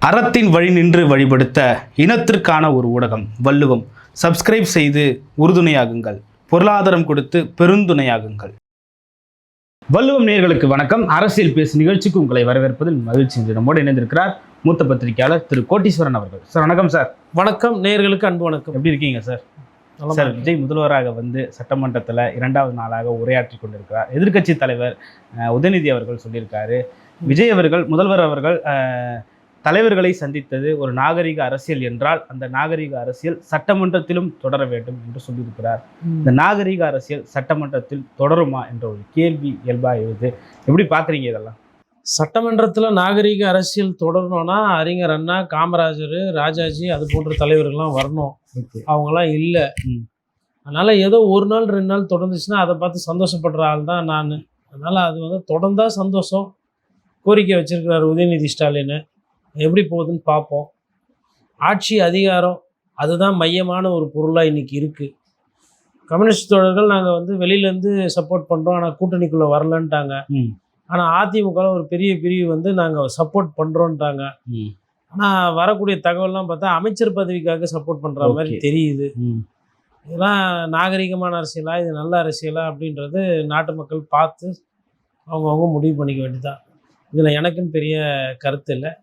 அறத்தின் வழி நின்று வழிபடுத்த இனத்திற்கான ஒரு ஊடகம் வள்ளுவம். சப்ஸ்கிரைப் செய்து உறுதுணையாகுங்கள். பொருளாதாரம் கொடுத்து பெருந்துணையாகுங்கள். வள்ளுவம் நேயர்களுக்கு வணக்கம். அரசியல் பேசு நிகழ்ச்சிக்கு உங்களை வரவேற்பதில் மகிழ்ச்சி. என்று நம்மோடு இணைந்திருக்கிறார் மூத்த பத்திரிகையாளர் திரு கோட்டீஸ்வரன் அவர்கள். சார் வணக்கம். சார் வணக்கம். நேயர்களுக்கு அன்பு வணக்கம். எப்படி இருக்கீங்க சார்? சார், விஜய் முதல்வராக வந்து சட்டமன்றத்தில் 2வது நாளாக உரையாற்றி கொண்டிருக்கிறார். எதிர்க்கட்சி தலைவர் உதயநிதி அவர்கள் சொல்லியிருக்காரு, விஜய் அவர்கள் முதல்வர் அவர்கள் தலைவர்களை சந்தித்தது ஒரு நாகரிக அரசியல் என்றால் அந்த நாகரிக அரசியல் சட்டமன்றத்திலும் தொடர வேண்டும் என்று சொல்லியிருக்கிறார். இந்த நாகரிக அரசியல் சட்டமன்றத்தில் தொடருமா என்ற ஒரு கேள்வி இயல்பாக எழுது. எப்படி பார்க்குறீங்க இதெல்லாம்? சட்டமன்றத்தில் நாகரிக அரசியல் தொடரணும்னா அறிஞர் அண்ணா, காமராஜர், ராஜாஜி அது போன்ற தலைவர்கள்லாம் வரணும். அவங்களாம் இல்லை. அதனால் ஏதோ ஒரு நாள் 2 நாள் தொடர்ந்துச்சுன்னா அதை பார்த்து சந்தோஷப்படுற ஆள் தான் நான். அதனால் அது வந்து தொடர்ந்தா சந்தோஷம். கோரிக்கை வச்சிருக்கிறார் உதயநிதி ஸ்டாலின். எப்படி போகுதுன்னு பார்ப்போம். ஆட்சி அதிகாரம் அதுதான் மையமான ஒரு பொருளாக இன்றைக்கி இருக்குது. கம்யூனிஸ்ட் தோழர்கள் நாங்கள் வந்து வெளியிலேருந்து சப்போர்ட் பண்ணுறோம், ஆனால் கூட்டணிக்குள்ளே வரலன்ட்டாங்க. ஆனால் அதிமுகவில் ஒரு பெரிய பிரிவு வந்து நாங்கள் சப்போர்ட் பண்ணுறோன்ட்டாங்க. ஆனால் வரக்கூடிய தகவல்லாம் பார்த்தா அமைச்சர் பதவிக்காக சப்போர்ட் பண்ணுற மாதிரி தெரியுது. இதெல்லாம் நாகரிகமான அரசியலா, இது நல்ல அரசியலா அப்படின்றது நாட்டு மக்கள் பார்த்து அவங்கவுங்க முடிவு பண்ணிக்க வேண்டியதான். இதில் எனக்குன்னு பெரிய கருத்து இல்லை.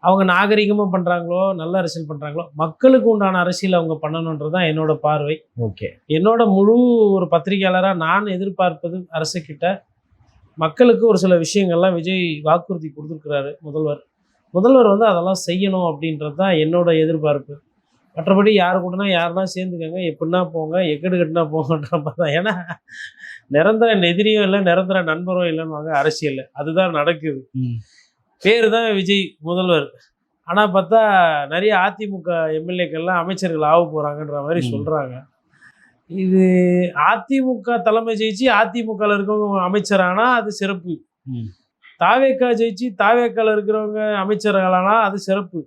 அவங்க நாகரிகமாக பண்ணுறாங்களோ நல்ல அரசியல் பண்ணுறாங்களோ, மக்களுக்கு உண்டான அரசியல் அவங்க பண்ணணுன்றது தான் என்னோட பார்வை. ஓகே. என்னோட முழு ஒரு பத்திரிகையாளராக நான் எதிர்பார்ப்பது அரசுக்கிட்ட மக்களுக்கு ஒரு சில விஷயங்கள்லாம் விஜய் வாக்குறுதி கொடுத்துருக்கிறாரு. முதல்வர் வந்து அதெல்லாம் செய்யணும் அப்படின்றது தான் என்னோட எதிர்பார்ப்பு. மற்றபடி யாரு கூடனா யாருன்னா சேர்ந்துக்கங்க, எப்படின்னா போங்க, எக்கடு கட்டுனா போங்கன்ற மாதிரி தான். ஏன்னா நிரந்தர எதிரியும் இல்லை, நிரந்தர நண்பரும் இல்லைன்னு அரசியல் அதுதான் நடக்குது. பேர் தான் விஜய் முதல்வர், ஆனால் பார்த்தா நிறைய அதிமுக எம்எல்ஏக்கள்லாம் அமைச்சர்கள் ஆக போகிறாங்கன்ற மாதிரி சொல்கிறாங்க. இது அதிமுக தலைமை ஜெயிச்சு அதிமுகவில் இருக்கிறவங்க அமைச்சரானா அது சிறப்பு. தாவேக்கா ஜெயிச்சு தாவேக்காவில் இருக்கிறவங்க அமைச்சர்களானா அது சிறப்பு.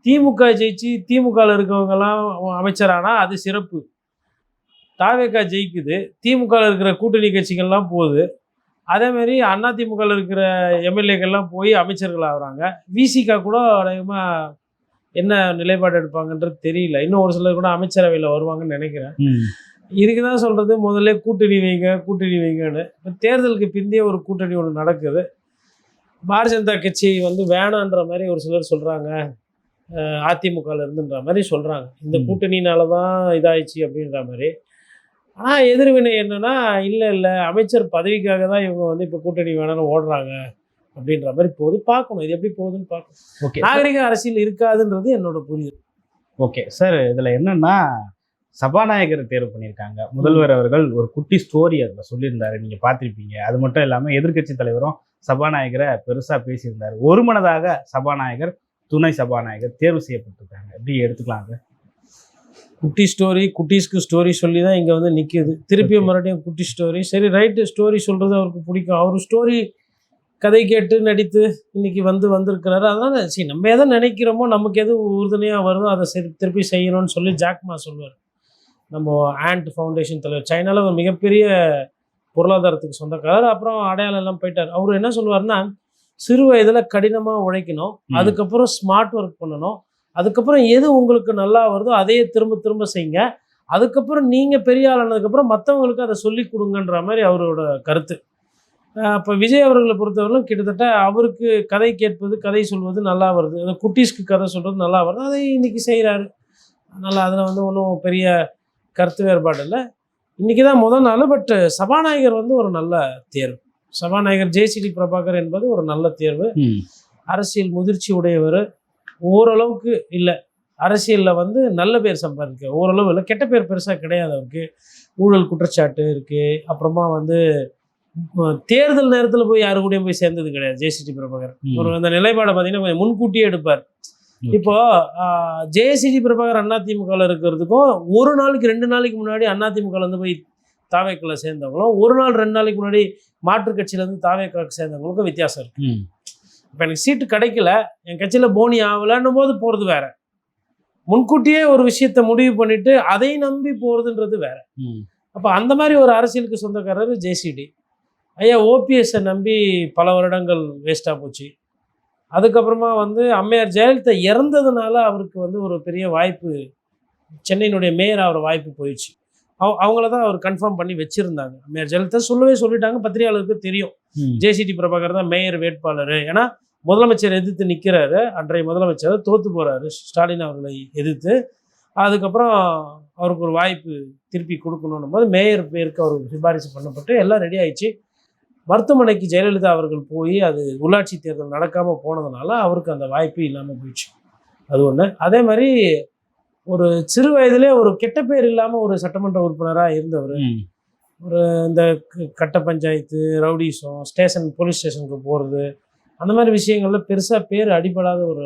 திமுக ஜெயிச்சு திமுகவில் இருக்கிறவங்கலாம் அமைச்சரானா அது சிறப்பு. தாவேக்கா ஜெயிக்குது, திமுகவில் இருக்கிற கூட்டணி கட்சிகள்லாம் போகுது. அதேமாரி அதிமுகவில் இருக்கிற எம்எல்ஏக்கள்லாம் போய் அமைச்சர்கள் ஆகுறாங்க. விசிகா கூட அதிகமாக என்ன நிலைப்பாடு எடுப்பாங்கன்றது தெரியல. இன்னும் ஒரு சிலர் கூட அமைச்சரவையில் வருவாங்கன்னு நினைக்கிறேன். இதுக்கு தான் சொல்கிறது, முதல்ல கூட்டணி வைங்கன்னு. இப்போ தேர்தலுக்கு பிந்தைய ஒரு கூட்டணி ஒன்று நடக்குது. பாரதிய ஜனதா கட்சி வந்து வேணான்ற மாதிரி ஒரு சிலர் சொல்கிறாங்க, அதிமுகவில் இருந்துன்ற மாதிரி சொல்கிறாங்க. இந்த கூட்டணினால தான் இதாகிடுச்சு அப்படின்ற மாதிரி. ஆனால் எதிர்வினை என்னன்னா, இல்லை அமைச்சர் பதவிக்காக தான் இவங்க வந்து இப்போ கூட்டணி வேணான்னு ஓடுறாங்க அப்படின்ற மாதிரி போகுது. பார்க்கணும் இது எப்படி போகுதுன்னு பார்க்கணும். ஓகே. நாகரிக அரசியல் இருக்காதுன்றது என்னோட புரிதல். ஓகே சார், இதில் என்னன்னா சபாநாயகரை தேர்வு பண்ணியிருக்காங்க. முதல்வர் அவர்கள் ஒரு குட்டி ஸ்டோரி அதில் சொல்லியிருந்தாரு, நீங்கள் பார்த்துருப்பீங்க. அது மட்டும் இல்லாமல் எதிர்க்கட்சி தலைவரும் சபாநாயகரை பெருசாக பேசியிருந்தார். ஒருமனதாக சபாநாயகர், துணை சபாநாயகர் தேர்வு செய்யப்பட்டிருக்காங்க. எப்படி எடுத்துக்கலாங்க? குட்டி ஸ்டோரி, குட்டீஸ்க்கு ஸ்டோரி சொல்லி தான் இங்கே வந்து நிற்கிது. திருப்பியும் மறுபடியும் குட்டி ஸ்டோரி. சரி, ரைட்டு, ஸ்டோரி சொல்கிறது அவருக்கு பிடிக்கும். அவர் ஸ்டோரி கதை கேட்டு நடித்து இன்றைக்கி வந்திருக்கிறாரு. அதனால் சரி, நம்ம எதை நினைக்கிறோமோ நமக்கு எது உறுதுணையாக வருதோ அதை சரி திருப்பி செய்யணும்னு சொல்லி ஜாக்மா சொல்லுவார். நம்ம ஆண்ட் ஃபவுண்டேஷன் தலைவர், சைனாவில் ஒரு மிகப்பெரிய பொருளாதாரத்துக்கு சொந்தக்காரர். அப்புறம் அடையாளம் எல்லாம் போயிட்டார். அவர் என்ன சொல்லுவார்னா, சிறு வயதில் கடினமாக உழைக்கணும், அதுக்கப்புறம் ஸ்மார்ட் ஒர்க் பண்ணணும், அதுக்கப்புறம் எது உங்களுக்கு நல்லா வருதோ அதையே திரும்ப செய்யுங்க, அதுக்கப்புறம் நீங்கள் பெரிய ஆளானதுக்கப்புறம் மற்றவங்களுக்கு அதை சொல்லி கொடுங்கன்ற மாதிரி அவரோட கருத்து. இப்போ விஜய் அவர்களை பொறுத்தவரையிலும் கிட்டத்தட்ட அவருக்கு கதை கேட்பது, கதை சொல்வது நல்லா வருது, அந்த குட்டீஸ்க்கு கதை சொல்கிறது நல்லா வருது, அதை இன்றைக்கி செய்கிறாரு. அதனால் அதில் வந்து ஒன்றும் பெரிய கருத்து வேறுபாடு இல்லை. இன்றைக்கி தான் முதல் நாள். பட் சபாநாயகர் வந்து ஒரு நல்ல தேர்வு. சபாநாயகர் ஜேசிடி பிரபாகர் என்பது ஒரு நல்ல தேர்வு. அரசியல் முதிர்ச்சி உடையவர். ஓரளவுக்கு இல்லை, அரசியலில் வந்து நல்ல பேர் சம்பாதிக்க ஓரளவு இல்லை, கெட்ட பேர் பெருசாக கிடையாது அவருக்கு. ஊழல் குற்றச்சாட்டு இருக்குது. அப்புறமா வந்து தேர்தல் நேரத்தில் போய் யாரு கூடயும் போய் சேர்ந்தது கிடையாது ஜேசிடி பிரபாகர். ஒரு அந்த நிலைப்பாடை பார்த்தீங்கன்னா கொஞ்சம் முன்கூட்டியே எடுப்பார். இப்போது ஜேசிடி பிரபாகர் அதிமுகவில் இருக்கிறதுக்கும் ஒரு நாளைக்கு 2 நாளைக்கு முன்னாடி அதிமுகவில் வந்து போய் தாவேக்காவில் சேர்ந்தவங்களும், ஒரு நாள் 2 நாளைக்கு முன்னாடி மாற்றுக் கட்சியிலேருந்து தாவேக்காவுக்கு சேர்ந்தவங்களுக்கும் வித்தியாசம் இருக்குது. இப்போ எனக்கு சீட்டு கிடைக்கல, என் கட்சியில் போனி ஆகலைன்னும் போது போகிறது வேற, முன்கூட்டியே ஒரு விஷயத்தை முடிவு பண்ணிட்டு அதை நம்பி போகிறதுன்றது வேற. அப்போ அந்த மாதிரி ஒரு அரசியலுக்கு சொந்தக்காரர் ஜேசிடி. ஐயா ஓபிஎஸ்ஸை நம்பி பல வருடங்கள் வேஸ்ட்டாக போச்சு. அதுக்கப்புறமா வந்து அம்மையார் ஜெயலலிதா இறந்ததுனால அவருக்கு வந்து ஒரு பெரிய வாய்ப்பு, சென்னையினுடைய மேயர் ஆகிற வாய்ப்பு போயிடுச்சு. அவங்கள தான் அவர் கன்ஃபார்ம் பண்ணி வச்சுருந்தாங்க. அம்மையார் ஜெயலலிதா சொல்லிட்டாங்க, பத்திரிகையாளருக்கு தெரியும். ஜேசிடி பிரபாகர் தான் மேயர் வேட்பாளர். ஏன்னா முதலமைச்சர் எதிர்த்து நிற்கிறாரு, அன்றைய முதலமைச்சர் தோற்று போகிறாரு ஸ்டாலின் அவர்களை எதிர்த்து. அதுக்கப்புறம் அவருக்கு ஒரு வாய்ப்பு திருப்பி கொடுக்கணும் போது மேயர் பேருக்கு அவர் சிபாரிசு பண்ணப்பட்டு எல்லாம் ரெடி ஆயிடுச்சு. மருத்துவமனைக்கு ஜெயலலிதா அவர்கள் போய் அது உள்ளாட்சி தேர்தல் நடக்காமல் போனதுனால அவருக்கு அந்த வாய்ப்பு இல்லாமல் போயிடுச்சு. அது ஒன்று. அதே மாதிரி ஒரு சிறு வயதிலே ஒரு கெட்ட பேர் இல்லாமல் ஒரு சட்டமன்ற உறுப்பினராக இருந்தவர். ஒரு இந்த கட்ட பஞ்சாயத்து, ரவுடிசம், போலீஸ் ஸ்டேஷனுக்கு போகிறது, அந்த மாதிரி விஷயங்கள்ல பெருசாக பேர் அடிபடாத ஒரு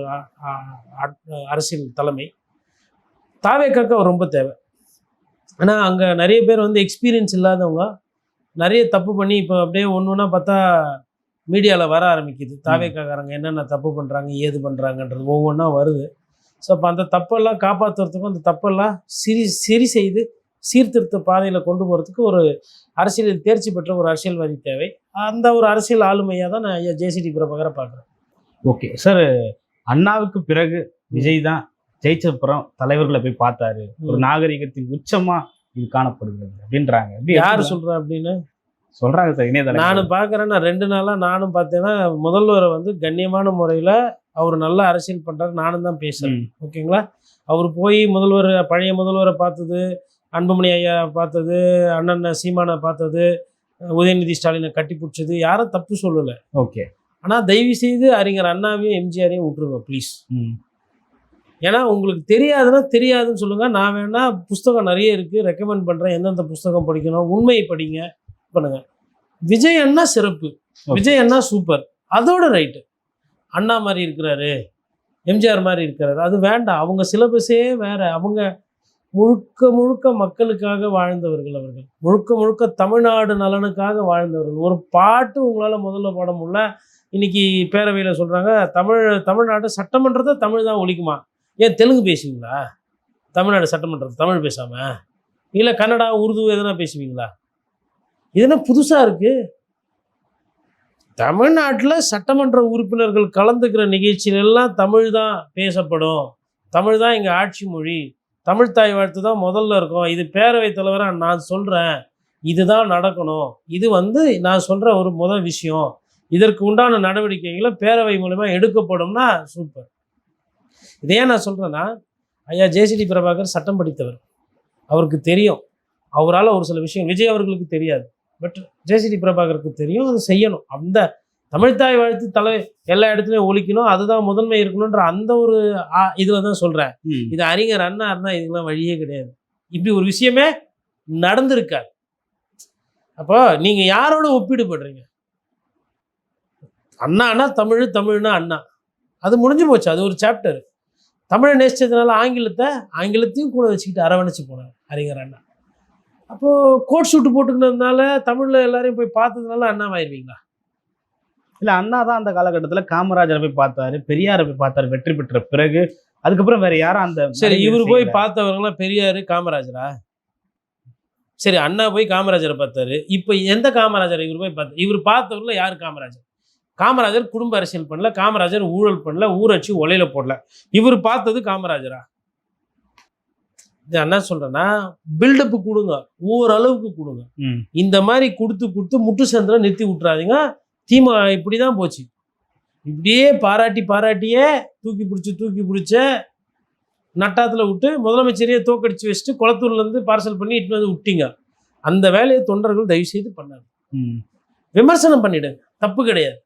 அரசியல் தலைமை. தாவேக்காக்கு அவர் ரொம்ப தேவை. ஆனால் அங்கே நிறைய பேர் வந்து எக்ஸ்பீரியன்ஸ் இல்லாதவங்க நிறைய தப்பு பண்ணி இப்போ அப்படியே ஒன்று ஒன்றா பார்த்தா மீடியாவில் வர ஆரம்பிக்குது. தாவேக்காக்காரங்க என்னென்ன தப்பு பண்ணுறாங்க, ஏது பண்ணுறாங்கன்றது ஒவ்வொன்றா வருது. ஸோ அப்போ அந்த தப்பெல்லாம் காப்பாற்றுறதுக்கும் அந்த தப்பெல்லாம் சரி செய்து சீர்திருத்த பாதையில் கொண்டு போகிறதுக்கு ஒரு அரசியலில் தேர்ச்சி பெற்ற ஒரு அரசியல்வாதி தேவை. அந்த ஒரு அரசியல் ஆளுமையாக தான் நான் ஐயா ஜேசிடி பிரபாகரை பார்க்குறேன். ஓகே சார், அண்ணாவுக்கு பிறகு விஜய் தான் ஜெயிச்சப்புறம் தலைவர்களை போய் பார்த்தாரு, ஒரு நாகரிகத்தின் உச்சமா இது காணப்படுகிறது அப்படின்றாங்க. யார் சொல்றா அப்படின்னு சொல்றாங்க சார் இணையதளம். நானும் பார்க்குறேன். நான் 2 நாளாக நானும் பார்த்தேன்னா முதல்வரை வந்து கண்ணியமான முறையில் அவர் நல்ல அரசியல் பண்ணுறாரு, நானும் தான் பேசுகிறேன். ஓகேங்களா? அவர் போய் பழைய முதல்வரை பார்த்தது, அன்புமணி ஐயா பார்த்தது, அண்ணன் சீமானை பார்த்தது, உதயநிதி ஸ்டாலினை கட்டி பிடிச்சது யாரும் தப்பு சொல்லலை. ஓகே. ஆனால் தயவு செய்து அறிஞர் அண்ணாவையும் எம்ஜிஆரையும் விட்டுருங்க ப்ளீஸ். ஏன்னா உங்களுக்கு தெரியாதுன்னா தெரியாதுன்னு சொல்லுங்கள். நான் வேணா புஸ்தகம் நிறைய இருக்குது ரெக்கமெண்ட் பண்ணுறேன், எந்தெந்த புஸ்தகம் படிக்கணும், உண்மையை படிங்க பண்ணுங்க. விஜய் அண்ணா சிறப்பு, விஜய் அண்ணா சூப்பர், அதோட ரைட்டு. அண்ணா மாதிரி இருக்கிறாரு, எம்ஜிஆர் மாதிரி இருக்கிறாரு, அது வேண்டாம். அவங்க சிலபஸே வேற. அவங்க முழுக்க முழுக்க மக்களுக்காக வாழ்ந்தவர்கள். அவர்கள் முழுக்க முழுக்க தமிழ்நாடு நலனுக்காக வாழ்ந்தவர்கள். ஒரு பாட்டு உங்களால் முதல்ல பாட முடியல. இன்னைக்கு பேரவையில் சொல்கிறாங்க தமிழ்நாடு சட்டமன்றத்தை தமிழ் தான் ஒழிக்குமா. ஏன் தெலுங்கு பேசுவீங்களா? தமிழ்நாடு சட்டமன்றத்தை தமிழ் பேசாமல்? இல்லை கன்னடா உருது எதனா பேசுவீங்களா? இதுனா புதுசாக இருக்குது. தமிழ்நாட்டில் சட்டமன்ற உறுப்பினர்கள் கலந்துக்கிற நிகழ்ச்சியிலெல்லாம் தமிழ் தான் பேசப்படும், தமிழ் தான் எங்கள் ஆட்சி மொழி, தமிழ் தாய் வாழ்த்து தான் முதல்ல இருக்கும். இது பேரவைத் தலைவராக நான் சொல்கிறேன், இதுதான் நடக்கணும். இது வந்து நான் சொல்கிற ஒரு முதல் விஷயம். இதற்கு உண்டான நடவடிக்கைகளை பேரவை மூலமா எடுக்கப்படும்னா சூப்பர். இதே நான் சொல்கிறேன்னா, ஐயா ஜேசிடி பிரபாகர் சட்டம் படித்தவர், அவருக்கு தெரியும். அவரால் ஒரு சில விஷயம் விஜய் அவர்களுக்கு தெரியாது, பட் ஜேசிடி பிரபாகருக்கு தெரியும். அது செய்யணும். அந்த தமிழ்தாய் வாழ்த்து எல்லா இடத்துலையும் ஒழிக்கணும், அதுதான் முதன்மை இருக்கணுன்ற அந்த ஒரு இதில் தான் சொல்கிறேன். இது அறிஞர் அண்ணா இருந்தால் இதுக்கெல்லாம் வழியே கிடையாது. இப்படி ஒரு விஷயமே நடந்திருக்காது. அப்போ நீங்கள் யாரோட ஒப்பீடு படுறீங்க? அண்ணானா தமிழ்னா அண்ணா, அது முடிஞ்சு போச்சு. அது ஒரு சாப்டர். தமிழை நேசிச்சதுனால ஆங்கிலத்தையும் கூட வச்சுக்கிட்டு அரவணைச்சு போனார் அறிஞர் அண்ணா. அப்போது கோட் ஷூட்டு போட்டுக்கினதுனால தமிழில் எல்லாரையும் போய் பார்த்ததுனால அண்ணாவாயிருவீங்களா? இல்லை, அண்ணா தான் அந்த காலகட்டத்தில் காமராஜரை போய் பார்த்தாரு, பெரியாரை போய் பார்த்தாரு வெற்றி பெற்ற பிறகு. அதுக்கப்புறம் வேற யாரும் அந்த சரி இவர் போய் பார்த்தவங்களாம் பெரியார் காமராஜரா? சரி, அண்ணா போய் காமராஜரை பார்த்தாரு. இப்போ எந்த காமராஜரை இவர் போய் பார்த்தார்? இவர் பார்த்தவரில் யார் காமராஜர்? காமராஜர் குடும்ப அரசியல் பண்ணல, காமராஜர் ஊழல் பண்ணல, ஊராட்சி ஒலையில போடல. இவர் பார்த்தது காமராஜரா? இது என்ன சொல்றேன்னா, பில்டப்பு கொடுங்க, ஓரளவுக்கு கொடுங்க. இந்த மாதிரி கொடுத்து முட்டு சந்திர நிறுத்தி விட்டுறாதீங்க. திமுக இப்படிதான் போச்சு. இப்படியே பாராட்டியே தூக்கி பிடிச்ச நட்டாத்துல விட்டு முதலமைச்சரையே தோக்கடிச்சு வச்சுட்டு குளத்தூர்லேருந்து பார்சல் பண்ணி இட்டு வந்து விட்டீங்க. அந்த வேலையை தொண்டர்கள் தயவு செய்து பண்ணாங்க. விமர்சனம் பண்ணிடுங்க, தப்பு கிடையாது.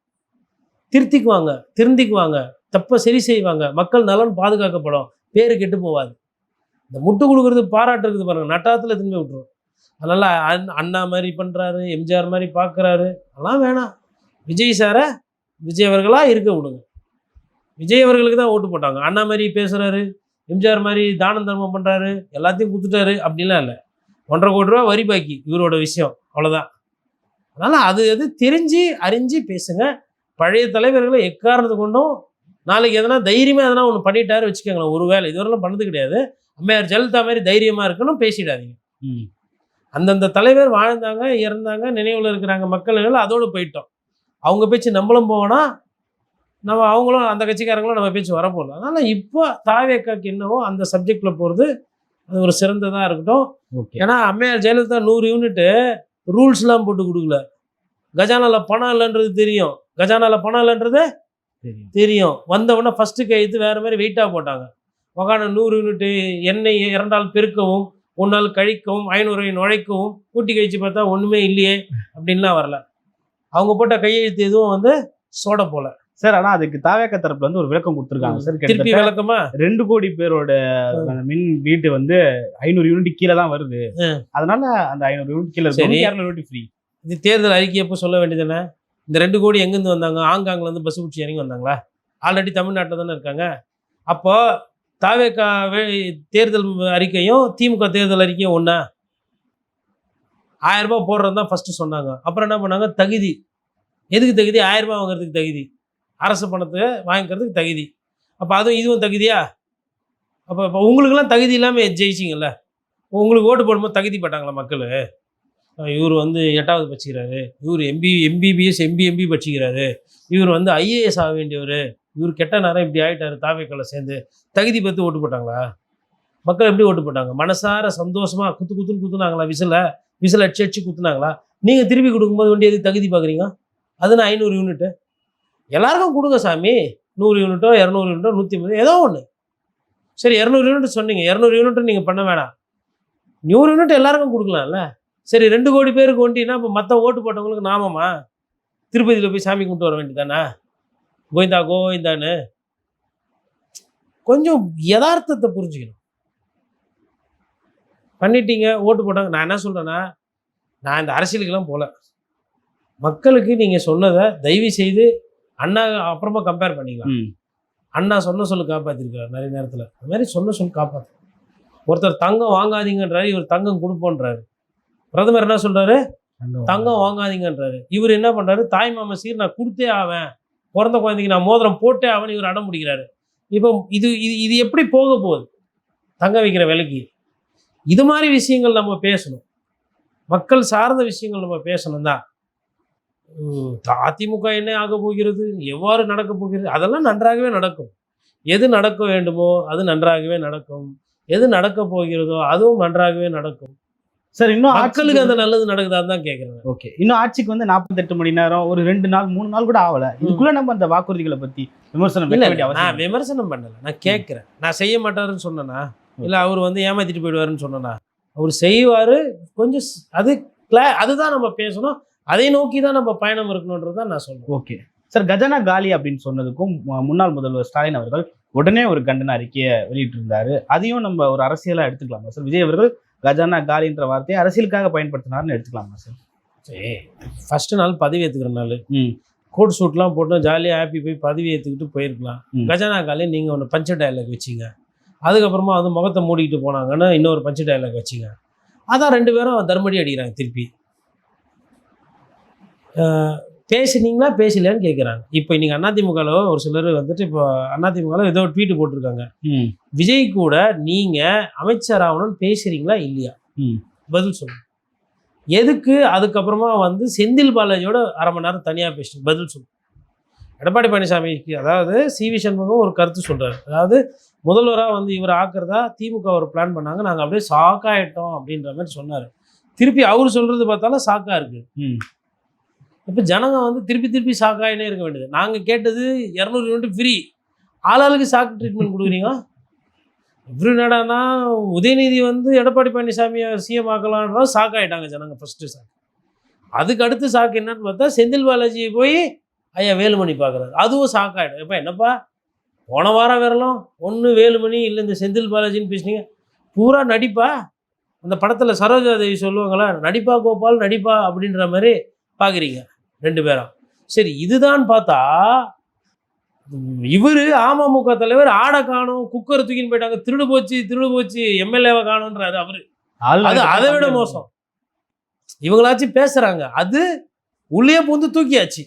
திருந்திக்குவாங்க, தப்பை சரி செய்வாங்க, மக்கள் நலன் பாதுகாக்கப்படும், பேரு கெட்டு போவாது. இந்த முட்டு கொடுக்குறது பாராட்டு இருக்குது பாருங்க, நட்டாத்துல திரும்பி விட்டுரும். அதனால அண்ணா மாதிரி பண்றாரு, எம்ஜிஆர் மாதிரி பார்க்குறாரு, அதெல்லாம் வேணாம். விஜய் அவர்களா இருக்க விடுங்க. விஜய் அவர்களுக்கு தான் ஓட்டு போட்டாங்க. அண்ணா மாதிரி பேசுறாரு, எம்ஜிஆர் மாதிரி தானம் தர்மம் பண்றாரு, எல்லாத்தையும் கொடுத்துட்டாரு அப்படின்லாம் இல்லை. 1.5 கோடி ரூபா வரி பாக்கி இவரோட விஷயம், அவ்வளோதான். அதனால அது தெரிஞ்சு அறிஞ்சு பேசுங்க. பழைய தலைவர்களை எக்காரணத்து கொண்டும் நாளைக்கு எதனா தைரியமாக எதனா ஒன்று பண்ணிட்டாரு வச்சுக்கோங்களேன். ஒரு வேலை இதுவரெல்லாம் பண்ணது கிடையாது. அம்மையார் ஜெயலலிதா மாதிரி தைரியமாக இருக்கணும், பேசிடாதீங்க. அந்தந்த தலைவர் வாழ்ந்தாங்க, இறந்தாங்க, நினைவில் இருக்கிறாங்க மக்கள், அதோடு போயிட்டோம். அவங்க பேச்சு நம்மளும் போவோன்னா நம்ம அவங்களும் அந்த கட்சிக்காரங்களும் நம்ம பேச்சு வரப்போகுது. அதனால் இப்போ தாவேக்காக்கு என்னவோ அந்த சப்ஜெக்டில் போகிறது அது ஒரு சிறந்ததாக இருக்கட்டும். ஓகே. ஏன்னா அம்மையார் ஜெயலலிதா 100 யூனிட்டு ரூல்ஸ்லாம் போட்டு கொடுக்கல. கஜானாவில் பணம் இல்லைன்றது தெரியும். கஜானாவில் பணம் இல்லைன்றது தெரியும். வந்தவுடனே ஃபஸ்ட்டு கையெழுத்து வேறு மாதிரி வெயிட்டாக போட்டாங்க. மகான 100 யூனிட்டு எண்ணெய் 2 நாள் பெருக்கவும் 1 நாள் கழிக்கவும் 500 நுழைக்கவும் கூட்டி கழிச்சு பார்த்தா ஒன்றுமே இல்லையே அப்படின்லாம் வரல. அவங்க போட்ட கையெழுத்து எதுவும் வந்து சோட போல சார். ஆனா அதுக்கு தாவேக தரப்புல வந்து ஒரு விளக்கம் கொடுத்துருக்காங்க சார். திருப்பி விளக்கமா 2 கோடி பேரோட மின் வீட்டு வந்து 500 யூனிட் கீழே தான் வருது. அதனால அந்த 500 யூனிட் கீழே 200 யூனிட் ஃப்ரீ. இது தேர்தல் அறிக்கை எப்போ சொல்ல வேண்டியதுதானே? இந்த 2 கோடி எங்கேருந்து வந்தாங்க? ஆங்காங்கில் இருந்து பஸ் பிடிச்சி இறங்கி வந்தாங்களா? ஆல்ரெடி தமிழ்நாட்டில் தானே இருக்காங்க. அப்போ தாவேக தேர்தல் அறிக்கையும் திமுக தேர்தல் அறிக்கையும் ஒன்றா? 1000 ரூபாய் போடுறது தான் ஃபஸ்ட்டு சொன்னாங்க. அப்புறம் என்ன பண்ணாங்க? தகுதி. எதுக்கு தகுதி? 1000 ரூபாய் வாங்குறதுக்கு தகுதி, அரசு பணத்தை வாங்கிக்கிறதுக்கு தகுதி. அப்போ அதுவும் இதுவும் தகுதியா? அப்போ இப்போ உங்களுக்கெல்லாம் தகுதி இல்லாமல் ஜெயிச்சிங்கல்ல. உங்களுக்கு ஓட்டு போடும்போது தகுதி பட்டாங்களா மக்கள்? இவர் வந்து 8வது படிச்சுக்கிறாரு, இவர் எம்பிபிஎஸ் எம்பி படிச்சுக்கிறாரு, இவர் வந்து ஐஏஎஸ் ஆக வேண்டியவர், இவர் கெட்ட நேரம் இப்படி ஆகிட்டார் தாவேக்கால சேர்ந்து, தகுதி பற்றி ஓட்டு போட்டாங்களா? மக்கள் எப்படி ஓட்டு போட்டாங்க? மனசார சந்தோஷமாக குத்துன்னு குத்துனாங்களா? விசில் அடிச்சு குத்துனாங்களா? நீங்கள் திருப்பி கொடுக்கும்போது வேண்டிய எதுக்கு தகுதி பார்க்குறீங்க? அதுனா 500 யூனிட்டு எல்லாருக்கும் கொடுங்க சாமி. 100 யூனிட்டோ 200 யூனிட்டோ 150 ஏதோ ஒன்று. சரி 200 யூனிட் சொன்னீங்க, 200 யூனிட் நீங்கள் பண்ண வேணாம், 100 யூனிட் எல்லாருக்கும் கொடுக்கலாம்ல. சரி 2 கோடி பேருக்கு ஒண்டினா இப்போ மற்ற ஓட்டு போட்டவங்களுக்கு நாமமா திருப்பதியில் போய் சாமி கும்பிட்டு வர வேண்டியதானே? கோவிந்தா கோவிந்தான்னு கொஞ்சம் யதார்த்தத்தை புரிஞ்சுக்கணும். பண்ணிட்டீங்க, ஓட்டு போட்டாங்க. நான் என்ன சொல்கிறேன்னா, நான் இந்த அரசியலுக்கெல்லாம் போகல. மக்களுக்கு நீங்கள் சொன்னதை தயவு செய்து அண்ணா அப்புறமா கம்பேர் பண்ணிக்கலாம். அண்ணா சொன்ன சொல்லு காப்பாற்றிருக்காரு நிறைய நேரத்தில். அது மாதிரி சொன்ன சொல்லு காப்பாற்று. ஒருத்தர் தங்கம் வாங்காதீங்கன்றாரு, இவர் தங்கம் கொடுப்போன்றாரு. பிரதமர் என்ன சொல்கிறாரு? தங்கம் வாங்காதீங்கன்றாரு. இவர் என்ன பண்ணுறாரு? தாய் மாமா சீர் நான் கொடுத்தே ஆவேன், பிறந்த குழந்தைக்கு நான் மோதிரம் போட்டே ஆவேன், இவர் அடம் பிடிக்கிறாரு. இப்போ இது எப்படி போக போகுது? தங்க வைக்கிற விலைக்கு இது மாதிரி விஷயங்கள் நம்ம பேசணும். மக்கள் சார்ந்த விஷயங்கள் நம்ம பேசணும் தான். அதிமுக என்ன ஆக போகிறது, எவ்வாறு நடக்க போகிறது, அதெல்லாம் நன்றாகவே நடக்கும். எது நடக்க வேண்டுமோ அது நன்றாகவே நடக்கும். எது நடக்க போகிறதோ அதுவும் நன்றாகவே நடக்கும். சார் இன்னும் மக்களுக்கு அந்த நல்லது நடக்குதான்னு தான் கேட்குறேன். ஓகே. இன்னும் ஆட்சிக்கு வந்து 48 மணி நேரம், ஒரு 2 நாள் 3 நாள் கூட ஆகல. இதுக்குள்ள நம்ம அந்த வாக்குறுதிகளை பற்றி விமர்சனம் பண்ண வேண்டிய அவசியம். நான் விமர்சனம் பண்ணல, நான் கேட்குறேன். நான் செய்ய மாட்டாருன்னு சொன்னேன்னா, இல்லை அவர் வந்து ஏமாத்திட்டு போயிடுவாருன்னு சொன்னேன்னா, அவர் செய்வார். கொஞ்சம் அதுதான் நம்ம பேசணும். அதை நோக்கி தான் நம்ம பயணம் இருக்கணுன்றது தான் நான் சொல்லுவேன். Okay sir. கஜானா காலி அப்படின்னு சொன்னதுக்கும் முன்னாள் முதல்வர் ஸ்டாலின் அவர்கள் உடனே ஒரு கண்டன அறிக்கையை வெளியிட்டிருந்தாரு. அதையும் நம்ம ஒரு அரசியலாக எடுத்துக்கலாமா சார்? விஜய் அவர்கள் கஜானா காலின்ற வார்த்தையை அரசியலுக்காக பயன்படுத்தினார்னு எடுத்துக்கலாமா சார்? சரி, ஃபஸ்ட்டு நாள் பதவி ஏற்றுக்கிற நாள், கோட் சூட்லாம் போட்டு ஜாலியாக ஹாப்பி போய் பதவி ஏற்றுக்கிட்டு போயிருக்கலாம். கஜானா காலி நீங்கள் ஒன்று பஞ்ச டயலாக் வச்சிங்க, அதுக்கப்புறமா வந்து முகத்தை மூடிக்கிட்டு போனாங்கன்னு இன்னொரு பஞ்ச டயலாக் வச்சிங்க. அதான் 2 பேரும் தர்மடி அடிக்கிறாங்க. திருப்பி பேசுனீங்களா பேசலையான்னு கேட்குறாங்க. இப்போ இன்றைக்கி அதிமுகவில் ஒரு சிலர் வந்துட்டு இப்போ அதிமுகவில் ஏதோ ட்வீட் போட்டிருக்காங்க, விஜய் கூட நீங்கள் அமைச்சர் ஆகணும்னு பேசுகிறீங்களா இல்லையா? பதில் சொல்லுங்கள். எதுக்கு அதுக்கப்புறமா வந்து செந்தில் பாலாஜியோட 1/2 மணி நேரம் தனியாக பேசுங்க? பதில் சொல்லுங்கள். எடப்பாடி பழனிசாமிக்கு அதாவது சிவி சண்முகம் ஒரு கருத்து சொல்கிறார். அதாவது முதல்வராக வந்து இவர் ஆக்குறதா திமுக ஒரு பிளான் பண்ணாங்க, நாங்கள் அப்படியே ஷாக்காயிட்டோம் அப்படின்ற மாதிரி சொன்னார். திருப்பி அவர் சொல்கிறது பார்த்தாலும் ஷாக்காக இருக்குது. இப்போ ஜனங்க வந்து திருப்பி ஷாக்காயினே இருக்க வேண்டியது. நாங்கள் கேட்டது 200 யூனிட் ஃப்ரீ, ஆளாளுக்கு ஷாக் ட்ரீட்மெண்ட் கொடுக்குறீங்க. இவரு என்னடானா உதயநிதி வந்து எடப்பாடி பழனிசாமியை சிஎம் ஆக்கலான்ற ஷாக் ஆகிட்டாங்க ஜனங்க. First shock. அதுக்கு அடுத்து ஷாக் என்னன்னு பார்த்தா செந்தில் பாலாஜியை போய் ஐயா வேலுமணி பார்க்குறாரு, அதுவும் ஷாக் ஆகிடும். எப்போ என்னப்பா போன வாரம் வரலாம் ஒன்று வேலுமணி இல்லை இந்த செந்தில் பாலாஜின்னு பேசுனீங்க, பூரா நடிப்பா. அந்த படத்தில் சரோஜா தேவி சொல்லுவாங்களா, நடிப்பா கோபால் நடிப்பா அப்படின்ற மாதிரி பார்க்குறீங்க 2 பேரும். சரி, இதுதான் பார்த்தா இவர் அமமுக தலைவர் ஆடை காணும், குக்கர் தூக்கின்னு போயிட்டாங்க, திருடு போச்சு எம்எல்ஏவை காணுன்றாரு அவரு. அது அதை விட மோசம். இவங்களாச்சும் பேசுறாங்க, அது உள்ளே பூந்து தூக்கியாச்சு.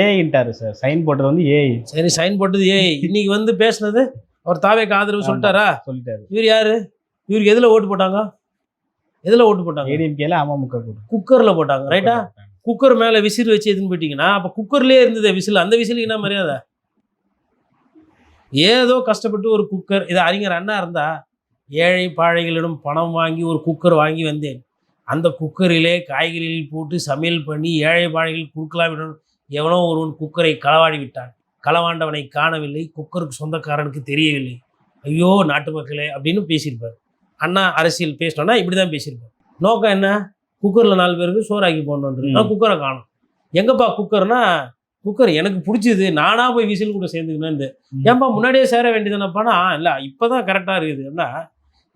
ஏஐன்ட்டாரு சார். சைன் போட்டது வந்து ஏஐ. சரி, சைன் போட்டது ஏஐ. இன்னைக்கு வந்து பேசுனது அவர் தாவேக்கு ஆதரவு சொல்லிட்டாரா? சொல்லிட்டாரு. இவர் யாரு? இவருக்கு எதுல ஓட்டு போட்டாங்க? ஏடிஎம்கேல அமமுக குக்கர்ல போட்டாங்க. ரைட்டா? குக்கர் மேல விசில் வச்சு எதுன்னு போயிட்டீங்கன்னா அப்ப குக்கர்லயே இருந்தது விசில், அந்த விசிலுக்கு என்ன மரியாதை? ஏதோ கஷ்டப்பட்டு ஒரு குக்கர், இது அறிஞர் அண்ணா இருந்தா, ஏழை பாழைகளிடம் பணம் வாங்கி ஒரு குக்கர் வாங்கி வந்தேன். அந்த குக்கரிலே காய்கறிகள் போட்டு சமையல் பண்ணி ஏழை பாழைகள் கொடுக்கலாம் விடணும். எவனோ ஒருவன் குக்கரை களவாடி விட்டான். களவாண்டவனை காணவில்லை. குக்கருக்கு சொந்தக்காரனுக்கு தெரியவில்லை. ஐயோ நாட்டு மக்களே அப்படின்னு பேசியிருப்பார். அண்ணா அரசியல் பேசினோன்னா இப்படி தான் பேசியிருப்பார். நோக்கம் என்ன? குக்கரில் 4 பேருக்கு சோறாக்கி போடணுன்றது. ஆனால் குக்கரை காணும். எங்கப்பா குக்கர்னா, குக்கர் எனக்கு பிடிச்சிது, நானாக போய் விசில் கூட சேர்ந்துக்கணுன்னு. ஏன்பா முன்னாடியே சேர வேண்டியதுனப்பானா, இல்லை இப்போ தான் கரெக்டாக இருக்குதுன்னா,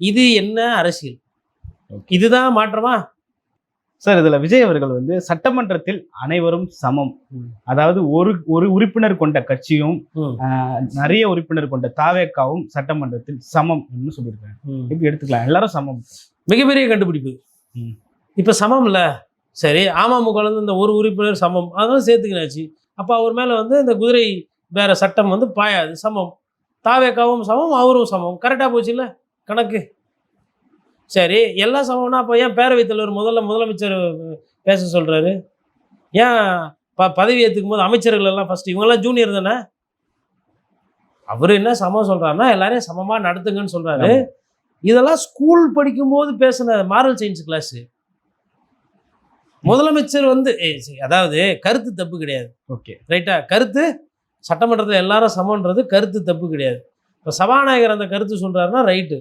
இது என்ன அரசியல்? இதுதான் மாற்றமா? சார் இதில் விஜய் அவர்கள் வந்து சட்டமன்றத்தில் அனைவரும் சமம், அதாவது ஒரு உறுப்பினர் கொண்ட கட்சியும் நிறைய உறுப்பினர் கொண்ட தாவேக்காவும் சட்டமன்றத்தில் சமம் என்று சொல்லியிருக்காங்க. எப்படி எடுத்துக்கலாம்? எல்லாரும் சமம். மிகப்பெரிய கண்டுபிடிப்பு. இப்போ சமம் இல்லை, சரி அமமுக இந்த ஒரு உறுப்பினர் சமம், அதனால சேர்த்துக்கினாச்சு. அப்போ அவர் மேலே வந்து இந்த குதிரை வேற சட்டம் வந்து பாயாது, சமம். தாவேக்காவும் சமம், அவரும் சமம். கரெக்டாக போச்சு இல்லை கணக்கு? சரி எல்லாம் சமம்னா அப்போ ஏன் பேரவைத் தலைவர் முதலமைச்சர் பேச சொல்கிறாரு? ஏன் பதவி ஏற்றுக்கும் போது அமைச்சர்கள் எல்லாம் ஃபஸ்ட்டு இவங்கெல்லாம் ஜூனியர் தானே? அவர் என்ன சமம் சொல்கிறாருன்னா எல்லாரையும் சமமாக நடத்துங்கன்னு சொல்கிறாரு. இதெல்லாம் ஸ்கூல் படிக்கும்போது பேசின மாரல் சயின்ஸ் கிளாஸு. முதலமைச்சர் வந்து அதாவது கருத்து தப்பு கிடையாது, ஓகே ரைட்டா? கருத்து சட்டமன்றத்தில் எல்லாரும் சமன்றது கருத்து தப்பு கிடையாது. இப்போ சபாநாயகர் அந்த கருத்து சொல்கிறாருன்னா ரைட்டு.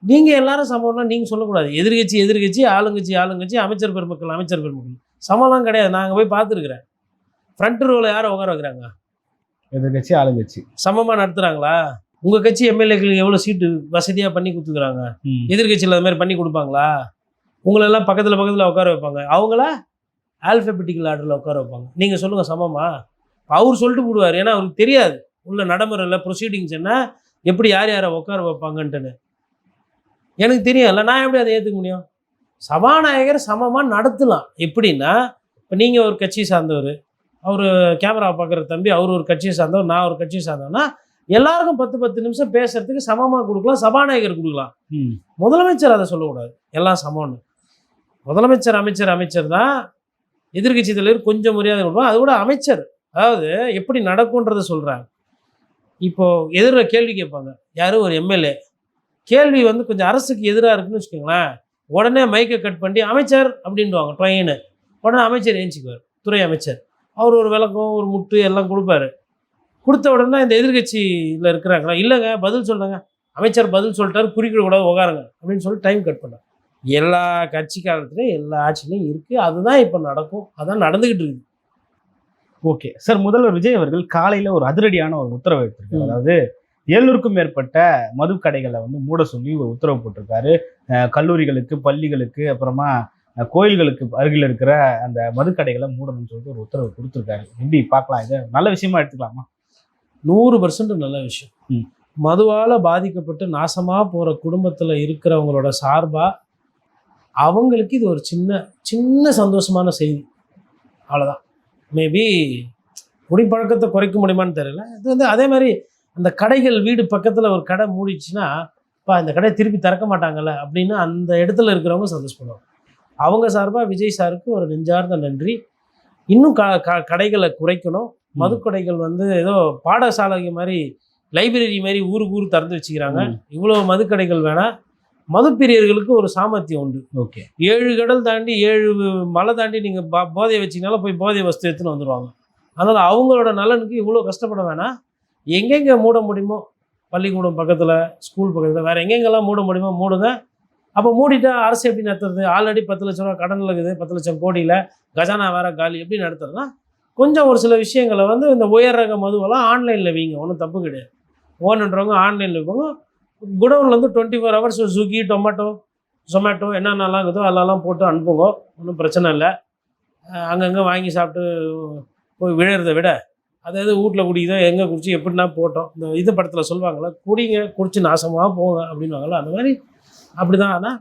நீங்கள் எல்லாரும் சமம்னா நீங்கள் சொல்லக்கூடாது. எதிர்கட்சி ஆளுங்கட்சி, அமைச்சர் பெருமக்கள் சமம்லாம் கிடையாது. நாங்கள் போய் பார்த்துருக்குறேன். ஃப்ரண்ட் ரோவில் யாரை உட்கார வைக்கிறாங்க? எதிர்கட்சி ஆளுங்கட்சி சமமாக நடத்துகிறாங்களா? உங்கள் கட்சி எம்எல்ஏக்களுக்கு எவ்வளோ சீட்டு வசதியாக பண்ணி கொடுத்துக்குறாங்க? எதிர்கட்சியில் அது மாதிரி பண்ணி கொடுப்பாங்களா? உங்களெல்லாம் பக்கத்தில் உட்கார வைப்பாங்க. அவங்கள ஆல்ஃபபெட்டிக்கல் ஆர்டரில் உட்கார வைப்பாங்க. நீங்கள் சொல்லுங்கள் சமமா? அவர் சொல்லிட்டு போடுவார். ஏன்னா அவருக்கு தெரியாது உள்ள நடைமுறையில் ப்ரொசீடிங்ஸ் என்ன, எப்படி யாரை உட்கார வைப்பாங்கன்ட்டுன்னு. எனக்கு தெரியும் இல்லை, நான் எப்படி அதை ஏற்றுக்க முடியும்? சபாநாயகர் சமமாக நடத்தலாம். எப்படின்னா, இப்போ நீங்கள் ஒரு கட்சியை சார்ந்தவர், அவர் கேமராவை பார்க்குற தம்பி அவர் ஒரு கட்சியை சார்ந்தவர், நான் ஒரு கட்சியை சார்ந்தவன்னா எல்லாருக்கும் 10 நிமிஷம் பேசுறதுக்கு சமமாக கொடுக்கலாம். சபாநாயகர் கொடுக்கலாம். முதலமைச்சர் அதை சொல்லக்கூடாது எல்லாம் சமம்னு. முதலமைச்சர் அமைச்சர் தான். எதிர்கட்சி தலைவர் கொஞ்சம் மரியாதை கொடுப்போம். அது கூட அமைச்சர், அதாவது எப்படி நடக்கும்ன்றதை சொல்கிறாங்க. இப்போது எதிரில் கேள்வி கேட்பாங்க யாரும் ஒரு எம்எல்ஏ, கேள்வி வந்து கொஞ்சம் அரசுக்கு எதிராக இருக்குன்னு வச்சுக்கோங்களேன், உடனே மைக்கை கட் பண்ணி அமைச்சர் அப்படின்வாங்க ட்ரெயினு. உடனே அமைச்சர் ஏஞ்சிக்குவார், துறை அமைச்சர். அவர் ஒரு விளக்கம் ஒரு முட்டு எல்லாம் கொடுப்பாரு. கொடுத்த உடனே இந்த எதிர்கட்சியில் இருக்கிறாங்களா, இல்லைங்க பதில் சொல்லுங்க, அமைச்சர் பதில் சொல்லிட்டாரு, குறிப்பிடக்கூடாது உட்காருங்க அப்படின்னு சொல்லி டைம் கட் பண்ணாங்க. எல்லா கட்சி காலத்துலையும் எல்லா ஆட்சியிலையும் இருக்குது. அதுதான் இப்போ நடக்கும், அதான் நடந்துக்கிட்டு இருக்குது. ஓகே சார், முதல்வர் விஜய் அவர்கள் காலையில் ஒரு அதிரடியான ஒரு உத்தரவு எடுத்திருக்காரு. அதாவது 700க்கும் மேற்பட்ட மது கடைகளை வந்து மூட சொல்லி ஒரு உத்தரவு போட்டிருக்காரு. கல்லூரிகளுக்கு, பள்ளிகளுக்கு, அப்புறமா கோயில்களுக்கு அருகில் இருக்கிற அந்த மதுக்கடைகளை மூடணும்னு சொல்லிட்டு ஒரு உத்தரவு கொடுத்துருக்காரு. எப்படி பார்க்கலாம்? இதை நல்ல விஷயமா எடுத்துக்கலாமா? 100% நல்ல விஷயம். மதுவால் பாதிக்கப்பட்டு நாசமாக போகிற குடும்பத்தில் இருக்கிறவங்களோட சார்பாக அவங்களுக்கு இது ஒரு சின்ன சந்தோஷமான செய்தி, அவ்வளோதான். மேபி குடிப்பழக்கத்தை குறைக்க முடியுமான்னு தெரியல. இது வந்து அதே மாதிரி அந்த கடைகள் வீடு பக்கத்தில் ஒரு கடை மூடிச்சுன்னா, இப்போ இந்த கடையை திருப்பி திறக்க மாட்டாங்கல்ல அப்படின்னு அந்த இடத்துல இருக்கிறவங்க சந்தோஷப்படுவாங்க. அவங்க சார்பாக விஜய் சாருக்கு ஒரு நெஞ்சார்ந்த நன்றி. இன்னும் கடைகளை குறைக்கணும். மதுக்கடைகள் வந்து ஏதோ பாடசாலை மாதிரி, லைப்ரரி மாதிரி ஊருக்கு திறந்து வச்சுக்கிறாங்க. இவ்வளோ மதுக்கடைகள் வேணாம். மதுப்பிரியர்களுக்கு ஒரு சாமர்த்தியம் உண்டு. ஓகே, 7 கடல் தாண்டி 7 மலை தாண்டி நீங்கள் போதையை வச்சிங்கனாலும் போய் போதை வஸ்து எடுத்துன்னு வந்துடுவாங்க. அதனால் அவங்களோட நலனுக்கு இவ்வளோ கஷ்டப்பட வேணாம். எங்கெங்கே மூட முடியுமோ, பள்ளிக்கூடம் பக்கத்தில், ஸ்கூல் பக்கத்தில், வேறு எங்கெங்கெல்லாம் மூட முடியுமோ மூடுங்க. அப்போ மூடிட்டா அரசு எப்படி நடத்துறது? ஆல்ரெடி 10 லட்ச ரூபா கடன் இருக்குது, 10 லட்சம் கோடியில் கஜானா வேற காலி, எப்படி நடத்துறதுனா கொஞ்சம் ஒரு சில விஷயங்களை வந்து இந்த உயர் ரக மதுவெல்லாம் ஆன்லைனில் வைங்க, ஒன்றும் தப்பு கிடையாது. ஓனுன்றவங்க ஆன்லைனில் வைப்பாங்க. குடவுனில் வந்து 24 ஹவர்ஸ் ஸ்விக்கி, ஜொமேட்டோ என்னென்னலாம் இருக்குதோ அதெல்லாம் போட்டு அனுப்புங்க, ஒன்றும் பிரச்சனை இல்லை. அங்கங்கே வாங்கி சாப்பிட்டு போய் விழுறதை விட அதாவது வீட்டில் குடிக்குதோ எங்கே குடிச்சு எப்படின்னா போட்டோம். இந்த இது படத்தில் சொல்லுவாங்களே, குடிங்க குடிச்சு நாசமாக போங்க அப்படின்வாங்களோ, அந்த மாதிரி அப்படி தான். ஆனால்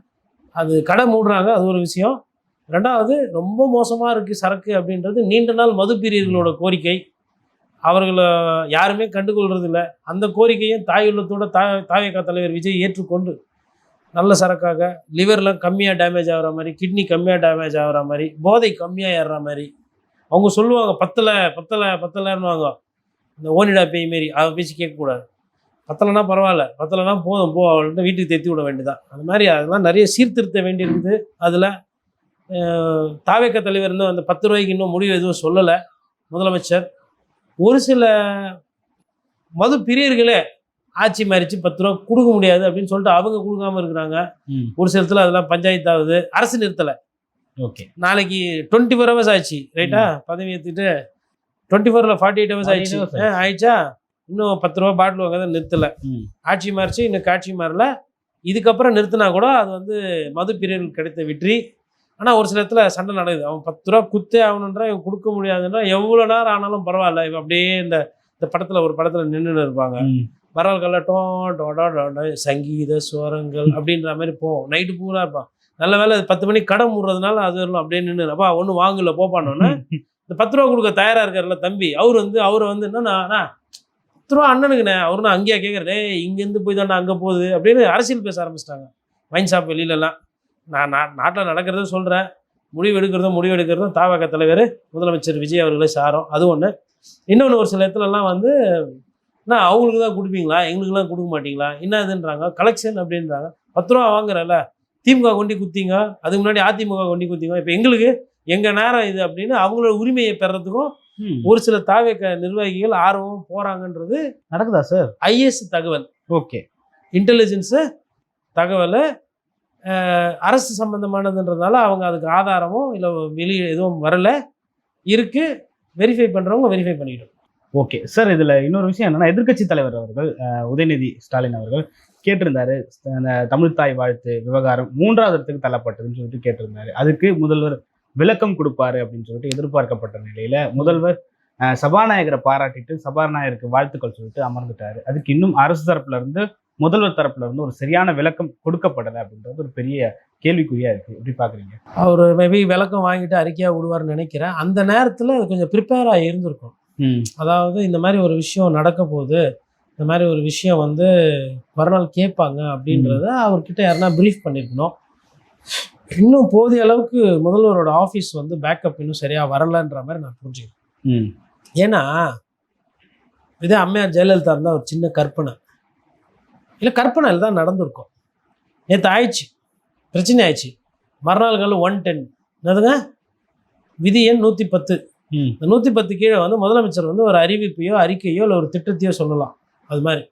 அது கடை மூடுறாங்க, அது ஒரு விஷயம். ரெண்டாவது, ரொம்ப மோசமாக இருக்குது சரக்கு அப்படின்றது நீண்ட நாள் மதுப்பிரியர்களோட கோரிக்கை. அவர்களை யாருமே கண்டுகொள்கிறது இல்லை. அந்த கோரிக்கையும் தாயுள்ளத்தோட தாவேகா தலைவர் விஜய் ஏற்றுக்கொண்டு நல்ல சரக்காக, லிவர்லாம் கம்மியாக டேமேஜ் ஆகிற மாதிரி, கிட்னி கம்மியாக டேமேஜ் ஆகிற மாதிரி, போதை கம்மியாக ஏறுற மாதிரி அவங்க சொல்லுவாங்க. பத்தலைன்னுவாங்க. இந்த ஓனிடா பேய் மாரி அதை பேச்சு கேட்கக்கூடாது. பத்தலைன்னா பரவாயில்ல, பத்தலைன்னா போதும் போ அவள்கிட்ட வீட்டுக்கு தேத்தி விட வேண்டியதான். அந்த மாதிரி அதெல்லாம் நிறைய சீர்திருத்த வேண்டியிருக்குது. அதில் தாவேக தலைவர் இன்னும் அந்த 10 ரூபாய்க்கு இன்னும் முடிவு எதுவும் சொல்லலை முதலமைச்சர். ஒரு சில மது பிரியர்களே ஆட்சி மாறிச்சு 10 ரூபா கொடுக்க முடியாது அப்படின்னு சொல்லிட்டு அவங்க கொடுக்காம இருக்கிறாங்க. ஒரு சில இடத்துல அதெல்லாம் பஞ்சாயத்து ஆகுது, அரசு நிறுத்தலை. ஓகே, நாளைக்கு 24 ஹவர்ஸ் ஆச்சு ரைட்டா, பதவி ஏற்றுட்டு 24ல் 48 ஹவர்ஸ் ஆயிடுச்சு. ஆயிடுச்சா, இன்னும் 10 ரூபா பாட்டில் வாங்க தான் நிறுத்தலை. ஆட்சி மாறிச்சு, இன்னும் காட்சி மாறல. இதுக்கப்புறம் நிறுத்தினா கூட அது வந்து மது பிரியர்களுக்கு கிடைத்த வெற்றி. ஆனால் ஒரு சில இடத்துல சண்டை நடக்குது. அவன் 10 ரூபா குத்தே ஆகணுன்றா, இவன் கொடுக்க முடியாதுன்னா எவ்வளோ நேரம் ஆனாலும் பரவாயில்ல, இவன் அப்படியே இந்த படத்தில் ஒரு படத்தில் நின்றுன்னு இருப்பாங்க. மரல்கள்ல டோ சங்கீத சுவரங்கள் அப்படின்ற மாதிரி போவோம். நைட்டு பூரா இருப்பான். நல்ல வேலை 10 மணிக்கு கடை மூடுறதுனால அது வரலாம் அப்படியே நின்று, அப்பா ஒன்றும் வாங்கல போப்பானோன்னா இந்த 10 ரூபா கொடுக்க தயாராக இருக்கார்ல தம்பி, அவரை வந்து என்னன்னா 10 ரூபா அண்ணனுக்குண்ணே, அவருன்னா அங்கேயா கேட்குறேன், இங்கேருந்து போய் தாண்டா அங்கே போகுது அப்படின்னு அரசியல் பேச ஆரம்பிச்சிட்டாங்க. வைன் ஷாப் வெளியிலலாம். நான் நாட்டில் நடக்கிறத சொல்கிறேன். முடிவு எடுக்கிறதும் தாவேக தலைவர் முதலமைச்சர் விஜய் அவர்களை சாரும். அது ஒன்று. இன்னொன்று, ஒரு சில இடத்துலலாம் வந்து நான் அவங்களுக்கு தான் கொடுப்பீங்களா, எங்களுக்குலாம் கொடுக்க மாட்டீங்களா, என்னதுன்றாங்க, கலெக்ஷன் அப்படின்றாங்க. 10 ரூபா வாங்குறல, திமுக கொண்டு குத்திங்க, அதுக்கு முன்னாடி அதிமுக கொண்டு குத்திங்க, இப்போ எங்களுக்கு எங்கள் நேரம் இது அப்படின்னு அவங்களோட உரிமையை பெறத்துக்கும் ஒரு சில தாவேக நிர்வாகிகள் ஆர்வம் போகிறாங்கன்றது நடக்குதா சார்? ஐஎஸ் தகவல், ஓகே, இன்டெலிஜென்ஸு தகவல் அரசு சம்மந்தமானதுன்றதுனால அவங்க அதுக்கு ஆதாரமோ இல்லை வெளியே எதுவும் வரலை. இருக்குது, வெரிஃபை பண்ணுறவங்க வெரிஃபை பண்ணிக்கிட்டோம். ஓகே சார், இதில் இன்னொரு விஷயம் என்னன்னா, எதிர்க்கட்சி தலைவர் அவர்கள் உதயநிதி ஸ்டாலின் அவர்கள் கேட்டிருந்தாரு, அந்த தமிழ் தாய் வாழ்த்து விவகாரம் 3வது இடத்துக்கு தள்ளப்பட்டதுன்னு சொல்லிட்டு கேட்டிருந்தாரு. அதுக்கு முதல்வர் விளக்கம் கொடுப்பாரு அப்படின்னு சொல்லிட்டு எதிர்பார்க்கப்பட்ட நிலையில முதல்வர் சபாநாயகரை பாராட்டிட்டு சபாநாயகருக்கு வாழ்த்துக்கள் சொல்லிட்டு அமர்ந்துட்டாரு. அதுக்கு இன்னும் அரசு தரப்புல இருந்து முதல்வர் தரப்புல இருந்து ஒரு சரியான விளக்கம் கொடுக்கப்படலை அப்படின்றது ஒரு பெரிய கேள்விக்குறியா இருக்கு. எப்படி பாக்குறீங்க? அவர் மேபி விளக்கம் வாங்கிட்டு அறிக்கையா விடுவார்னு நினைக்கிறேன். அந்த நேரத்தில் கொஞ்சம் ப்ரிப்பேராக இருந்திருக்கும். அதாவது இந்த மாதிரி ஒரு விஷயம் நடக்க போகுது, இந்த மாதிரி ஒரு விஷயம் வந்து மறுநாள் கேட்பாங்க அப்படின்றத அவர்கிட்ட யாருன்னா ப்ரீஃப் பண்ணியிருக்கணும். இன்னும் போதிய அளவுக்கு முதல்வரோட ஆஃபீஸ் வந்து பேக்கப் இன்னும் சரியாக வரலன்ற மாதிரி நான் புரிஞ்சுக்கிறேன். ஏன்னா இதே அம்மையார் ஜெயலலிதா இருந்தால் ஒரு சின்ன கற்பனை இல்லை, கற்பனையில் தான் நடந்திருக்கும். நேற்று ஆயிடுச்சு, பிரச்சனை ஆயிடுச்சு. மறுநாள்கள் 110 என்னதுங்க, விதி எண் 110. இந்த 110 கீழே வந்து முதலமைச்சர் வந்து ஒரு அறிவிப்பையோ அறிக்கையோ இல்லை ஒரு திட்டத்தையோ சொல்லலாம். அது மாதிரி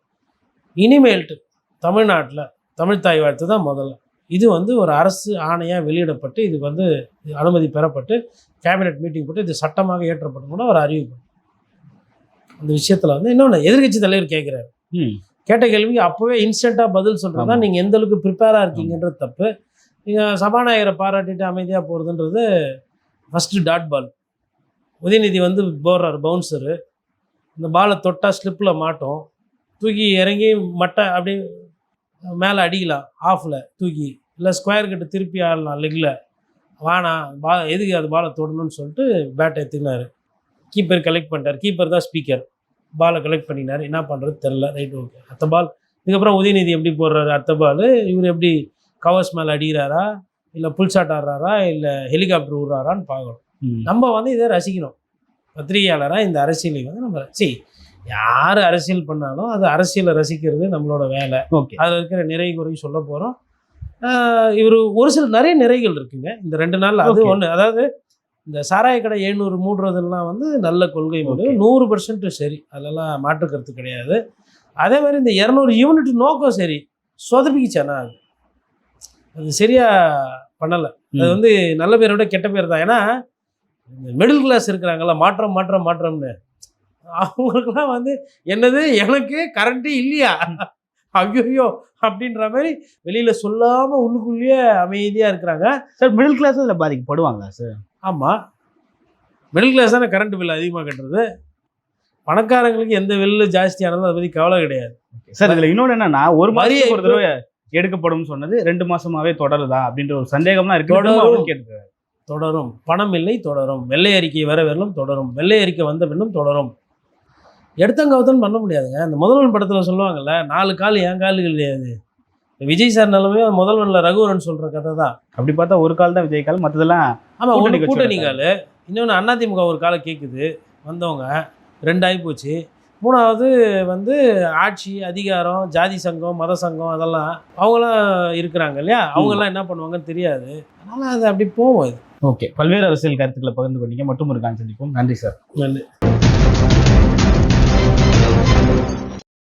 இனிமேல்ட்டு தமிழ்நாட்டில் தமிழ் தாய் வாழ்த்து தான் முதல்ல. இது வந்து ஒரு அரசு ஆணையாக வெளியிடப்பட்டு இதுக்கு வந்து அனுமதி பெறப்பட்டு கேபினெட் மீட்டிங் போட்டு இது சட்டமாக ஏற்றப்படும் கூட ஒரு அறிவிப்பு. அந்த விஷயத்தில் வந்து இன்னொன்று எதிர்கட்சி தலைவர் கேட்குறாரு. கேட்ட கேள்விக்கு அப்போவே இன்ஸ்டண்ட்டாக பதில் சொல்கிறது தான் நீங்கள் எந்த அளவுக்கு ப்ரிப்பேராக இருக்கீங்கன்றது தப்பு. நீங்கள் சபாநாயகரை பாராட்டிட்டு அமைதியாக போகிறதுன்றது ஃபஸ்ட்டு டாட் பால். உதயநிதி வந்து போடுறாரு பவுன்சரு, இந்த பாலை தொட்டால் ஸ்லிப்பில் மாட்டோம், தூக்கி இறங்கி மட்டை அப்படி மேலே அடிக்கலாம், ஆஃபில் தூக்கி இல்லை ஸ்கொயர் கிட்ட திருப்பி ஆடலாம் லெக்கில், வானா எதுக்கு அது பாலை தொடணும்னு சொல்லிட்டு பேட்டை எடுத்துக்கினார். கீப்பர் கலெக்ட் பண்ணிட்டார், கீப்பர் தான் ஸ்பீக்கர், பாலை கலெக்ட் பண்ணினார். என்ன பண்ணுறது தெரில. Right, okay. அடுத்த பால் இதுக்கப்புறம் உதயநிதி எப்படி போடுறாரு, அடுத்த பால் இவர் எப்படி கவர்ஸ் மேலே அடிக்கிறாரா, இல்லை புல் ஷாட் ஆடுறாரா, இல்லை ஹெலிகாப்டர் விடுறாரான்னு பார்க்கணும். நம்ம வந்து இதை ரசிக்கணும். பத்திரிகையாளராக இந்த அரசியலை வந்து நம்ம யார் அரசியல் பண்ணாலும் அது அரசியலை ரசிக்கிறது நம்மளோட வேலை. ஓகே, அதில் இருக்கிற நிறை குறை சொல்ல போகிறோம். இவர் ஒரு சில நிறைய நிறைகள் இருக்குங்க இந்த 2 நாள். அது ஒன்று, அதாவது இந்த சாராய கடை 700 மூடுறதுலாம் வந்து நல்ல கொள்கை முடிவு, 100% சரி, அதெல்லாம் மாற்று கருத்து கிடையாது. அதே மாதிரி இந்த 200 யூனிட் நோக்கம் சரி, சொதப்பிக்கிச்சானா அது சரியாக பண்ணலை. அது வந்து நல்ல பேரோட கெட்ட பேர் தான். ஏன்னா மிடில் கிளாஸ் இருக்கிறாங்கல்ல, மாற்றம் மாற்றம் மாற்றம்னு, அவங்களுக்குலாம் வந்து என்னது எனக்கு கரண்ட்டு இல்லையா ஐயோ அப்படின்ற மாதிரி வெளியில் சொல்லாமல் உள்ளுக்குள்ளேயே அமைதியாக இருக்கிறாங்க. சார், மிடில் கிளாஸ் அதில் பாதிக்கப்படுவாங்களா சார்? ஆமாம், மிடில் கிளாஸ் தானே கரண்ட் பில் அதிகமாக கட்டுறது. பணக்காரங்களுக்கு எந்த பில்லு ஜாஸ்தியானதும் அதை பற்றி கவலை கிடையாது. சார், இதில் இன்னொன்று என்னன்னா, ஒரு மாதிரி ஒரு தடவை எடுக்கப்படும் சொன்னது 2 மாசமாவே தொடருதா அப்படின்ற ஒரு சந்தேகம்லாம் இருக்கு. தொடரும், பணம் இல்லை தொடரும், வெள்ளை அறிக்கை வர வரலும் தொடரும், வெள்ளை அறிக்கை வந்த பின்னும் தொடரும். எடுத்தங்கவுத்தன் பண்ண முடியாதுங்க. அந்த முதல்வன் படத்தில் சொல்லுவாங்கல்ல, 4 கால் என் கால் கிடையாது. விஜய் சார் நிலமே முதல்வனில் ரகுவரன் சொல்கிற கதை தான். அப்படி பார்த்தா ஒரு கால் தான் விஜய் கால், மற்றதெல்லாம் ஆமாம் ஒரு கூட்டணி கால். இன்னொன்று அதிமுக ஒரு காலை கேட்குது, வந்தவங்க 2 ஆகி போச்சு. மூணாவது வந்து ஆட்சி, அதிகாரம், ஜாதி சங்கம், மத சங்கம் அதெல்லாம் அவங்களாம் இருக்கிறாங்க இல்லையா, அவங்கெல்லாம் என்ன பண்ணுவாங்கன்னு தெரியாது. அதனால் அது அப்படி போவோம். இது ஓகே, பல்வேறு அரசியல் கருத்துக்களை பகிர்ந்து கொண்டீங்க. மற்றும் ஒரு கான் சந்திப்போம். நன்றி சார். நன்றி.